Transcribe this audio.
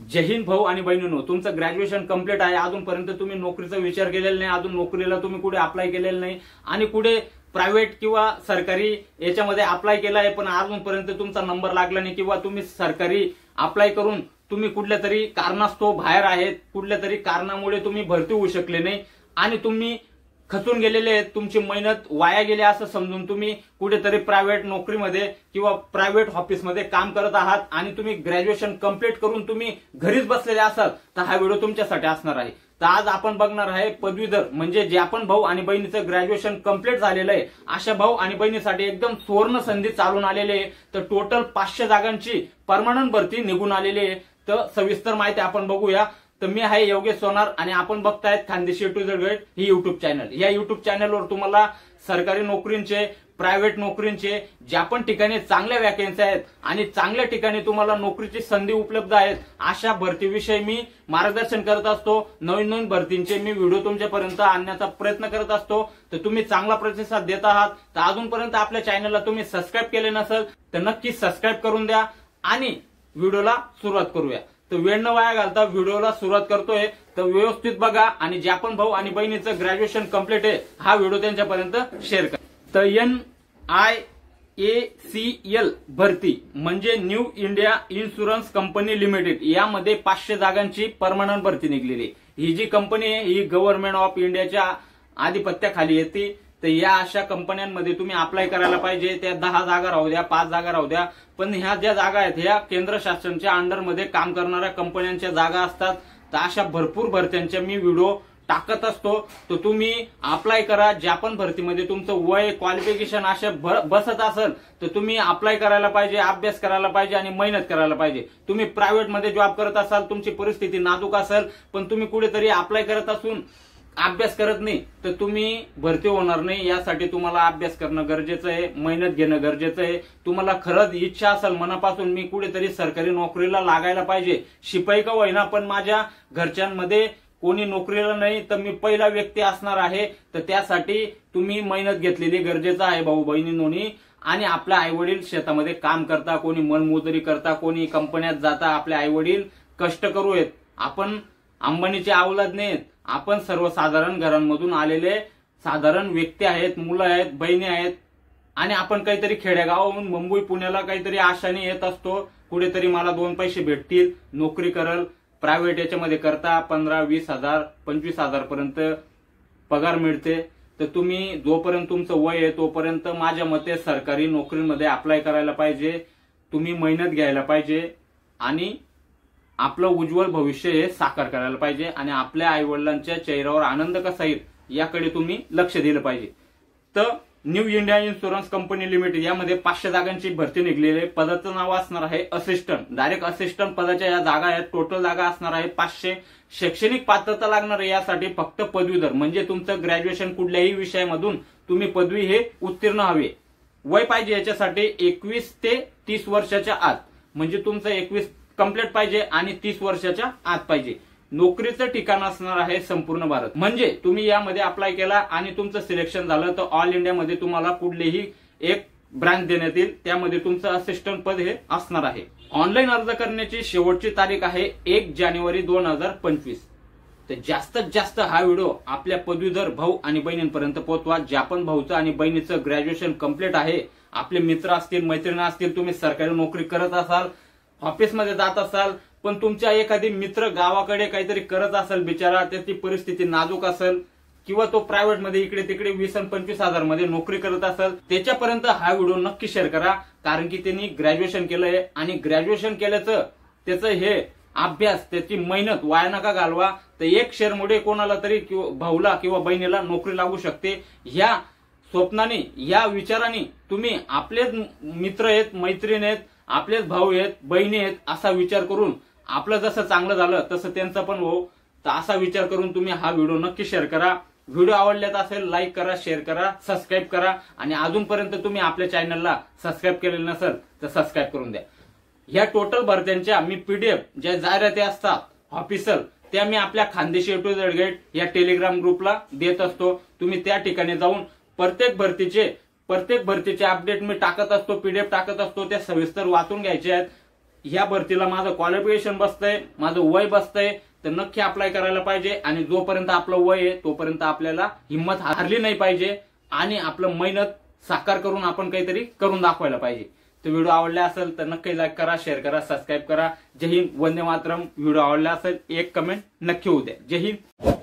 जय हिंद भाऊ आणि बहिणींनो, तुमचं ग्रॅज्युएशन कंप्लीट आहे, अजूनपर्यंत तुम्ही नोकरीचा विचार केलेला नाही, अजून नोकरीला तुम्ही कुठे अप्लाय केलेलं नाही आणि कुठे प्रायव्हेट किंवा सरकारी याच्यामध्ये अप्लाय केला आहे पण अजूनपर्यंत तुमचा नंबर लागला नाही किंवा तुम्ही सरकारी अप्लाय करून तुम्ही कुठल्या तरी कारणास्तव बाहेर आहेत, कुठल्या तरी कारणामुळे तुम्ही भरती होऊ शकले नाही आणि तुम्ही खचून गेलेले आहेत, तुमची मेहनत वाया गेली असं समजून तुम्ही कुठेतरी प्रायव्हेट नोकरीमध्ये किंवा प्रायव्हेट ऑफिसमध्ये काम करत आहात आणि तुम्ही ग्रॅज्युएशन कंप्लीट करून तुम्ही घरीच बसलेले असाल तर हा व्हिडिओ तुमच्यासाठी असणार आहे। तर आज आपण बघणार आहे पदवीधर म्हणजे जे आपण भाऊ आणि बहिणीचं ग्रॅज्युएशन कंप्लीट झालेलं आहे अशा भाऊ आणि बहिणीसाठी एकदम सुवर्ण संधी चालून आलेली आहे। तर टोटल 500 जागांची परमनंट भरती निघून आलेली आहे। तर सविस्तर माहिती आपण बघूया। तर मी आहे योगेश सोनार आणि आपण बघतायत खानदेशी टू झेड गाईड ही युट्यूब चॅनल। या युट्यूब चॅनलवर तुम्हाला सरकारी नोकरींचे, प्रायव्हेट नोकरींचे, ज्या पण ठिकाणी चांगल्या वॅकन्सी आहेत आणि चांगल्या ठिकाणी तुम्हाला नोकरीची संधी उपलब्ध आहेत अशा भरतीविषयी मी मार्गदर्शन करत असतो। नवीन नवीन भरतींचे मी व्हिडिओ तुमच्यापर्यंत आणण्याचा प्रयत्न करत असतो। तर तुम्ही चांगला प्रतिसाद देत आहात। तर अजूनपर्यंत आपल्या चॅनलला तुम्ही सबस्क्राईब केले नसेल तर नक्की सबस्क्राईब करून द्या आणि व्हिडिओला सुरुवात करूया। तर वेळ न वाया घालता व्हिडिओला सुरुवात करतोय। तर व्यवस्थित बघा आणि ज्या पण भाऊ आणि बहिणीचं ग्रॅज्युएशन कंप्लीट आहे हा व्हिडिओ त्यांच्यापर्यंत शेअर करा। तर NIACL भरती म्हणजे new India insurance company limited यामध्ये 500 जागांची परमनंट भरती निघलेली। ही जी कंपनी आहे ही गव्हर्नमेंट ऑफ इंडियाच्या आधिपत्याखाली येते। तर या अशा कंपन्यांमध्ये तुम्ही अप्लाय करायला पाहिजे। त्या 10 जागा राहू द्या, 5 जागा राहू द्या, पण ह्या ज्या जागा आहेत ह्या केंद्र शासनाच्या अंडरमध्ये काम करणाऱ्या कंपन्यांच्या जागा असतात। तर अशा भरपूर भरत्यांच्या मी व्हिडिओ टाकत असतो। तर तुम्ही अप्लाय करा। ज्या पण भरतीमध्ये तुमचं वय, क्वालिफिकेशन अशा बसत असेल तर तुम्ही अप्लाय करायला पाहिजे, अभ्यास करायला पाहिजे आणि मेहनत करायला पाहिजे। तुम्ही प्रायव्हेट मध्ये जॉब करत असाल, तुमची परिस्थिती नाजूक असेल पण तुम्ही कुठेतरी अप्लाय करत असून अभ्यास करत नाही तर तुम्ही भरती होणार नाही। यासाठी तुम्हाला अभ्यास करणं गरजेचं आहे, मेहनत घेणं गरजेचं आहे। तुम्हाला खरंच इच्छा असेल मनापासून मी कुठेतरी सरकारी नोकरीला लागायला पाहिजे, शिपाई का होईना पण माझ्या घरच्यांमध्ये कोणी नोकरीला नाही तर मी पहिला व्यक्ती असणार आहे, तर त्यासाठी तुम्ही मेहनत घेतलेली गरजेचं आहे भाऊ बहिणींनी। आणि आपल्या आईवडील शेतामध्ये काम करता, कोणी मनमजुरी करता, कोणी कंपन्यात जाता, आपले आईवडील कष्ट करू आहेत। आपण अंबानीचे औलाद नाहीत, आपण सर्वसाधारण घरांमधून आलेले साधारण व्यक्ती आहेत, मुलं आहेत, बहिणी आहेत आणि आपण काहीतरी खेडेगावाहून मुंबई पुण्याला काहीतरी आशाने येत असतो, कुठेतरी मला 2 पैसे भेटतील, नोकरी करल, प्रायव्हेट याच्यामध्ये करता 15-20 हजार 25 हजार पर्यंत पगार मिळते। तर तुम्ही जोपर्यंत तुमचं वय आहे तोपर्यंत माझ्या मते सरकारी नोकरीमध्ये अप्लाय करायला पाहिजे, तुम्ही मेहनत घ्यायला पाहिजे आणि आपलं उज्ज्वल भविष्य हे साकार करायला पाहिजे आणि आपल्या आई वडिलांच्या चेहऱ्यावर आनंद कसा येईल याकडे तुम्ही लक्ष दिलं पाहिजे। तर new India insurance company limited यामध्ये 500 जागांची भरती निघलेली आहे। पदाचं नाव असणार आहे असिस्टंट, डायरेक्ट असिस्टंट पदाच्या या जागा आहेत। टोटल जागा असणार आहे 500। शैक्षणिक पात्रता लागणार आहे यासाठी फक्त पदवीधर म्हणजे तुमचं ग्रॅज्युएशन कुठल्याही विषयामधून तुम्ही पदवी हे उत्तीर्ण हवे। वय पाहिजे याच्यासाठी 21 ते 30 वर्षाच्या आत, म्हणजे तुमचं 21 कंप्लीट पाहिजे आणि 30 वर्षाच्या आत पाहिजे। नोकरीचं ठिकाण असणार आहे संपूर्ण भारत, म्हणजे तुम्ही यामध्ये अप्लाय केला आणि तुमचं सिलेक्शन झालं तर ऑल इंडियामध्ये तुम्हाला कुठलीही एक ब्रांच देण्यात येईल, त्यामध्ये तुमचं असिस्टंट पद हे असणार आहे। ऑनलाईन अर्ज करण्याची शेवटची तारीख आहे 1 जानेवारी 2025। तर जास्तीत जास्त हा व्हिडिओ आपल्या पदवीधर भाऊ आणि बहिणींपर्यंत पोहोचवा। ज्या पण भाऊचं आणि बहिणीचं ग्रॅज्युएशन कंप्लीट आहे, आपले मित्र असतील, मैत्रिणी असतील, तुम्ही सरकारी नोकरी करत असाल, ऑफिसमध्ये जात असाल पण तुमच्या एखादी मित्र गावाकडे काहीतरी करत असेल, बिचारा त्याची परिस्थिती नाजूक असेल किंवा तो प्रायव्हेट मध्ये इकडे तिकडे 20 आणि 25 हजार मध्ये नोकरी करत असेल, त्याच्यापर्यंत हा व्हिडिओ नक्की शेअर करा। कारण की त्यांनी ग्रॅज्युएशन केलंय आणि ग्रॅज्युएशन केल्याचं त्याचं हे अभ्यास, त्याची मेहनत वाया नका घालवा। तर एक शेअरमुळे कोणाला तरी भाऊला किंवा बहिणीला नोकरी लागू शकते। या स्वप्नाने, या विचाराने तुम्ही आपलेच मित्र आहेत, मैत्रीण आहेत, आपलेच भाऊ आहेत, बहिणी आहेत असा विचार करून आपलं जसं चांगलं झालं तसं त्यांचं पण हो, तर असा विचार करून तुम्ही हा व्हिडिओ नक्की शेअर करा। व्हिडिओ आवडल्यात असेल लाईक करा, शेअर करा, सबस्क्राईब करा आणि अजूनपर्यंत तुम्ही आपल्या चॅनलला सबस्क्राईब केलेलं नसेल तर सबस्क्राईब करून द्या। ह्या टोटल भरत्यांच्या मी PDF ज्या जाहिराती असतात ऑफिशियल त्या मी आपल्या खानदेशी टू झेड गाईड या टेलिग्राम ग्रुपला देत असतो। तुम्ही त्या ठिकाणी जाऊन प्रत्येक भरतीचे अपडेट मी टाकत असतो, PDF टाकत असतो, त्या सविस्तर वाचून घ्यायचे आहेत। ह्या भरतीला माझं क्वालिफिकेशन बसतंय, माझं वय बसतंय, तर नक्की अप्लाय करायला पाहिजे। आणि जोपर्यंत आपलं वय आहे तोपर्यंत आपल्याला हिंमत हारली नाही पाहिजे आणि आपलं मेहनत साकार करून आपण काहीतरी करून दाखवायला पाहिजे। तर व्हिडिओ आवडला असेल तर नक्की लाईक करा, शेअर करा, सबस्क्राईब करा। जय हिंद, वंदे मातरम। व्हिडिओ आवडला असेल एक कमेंट नक्की होऊ द्या। जय हिंद।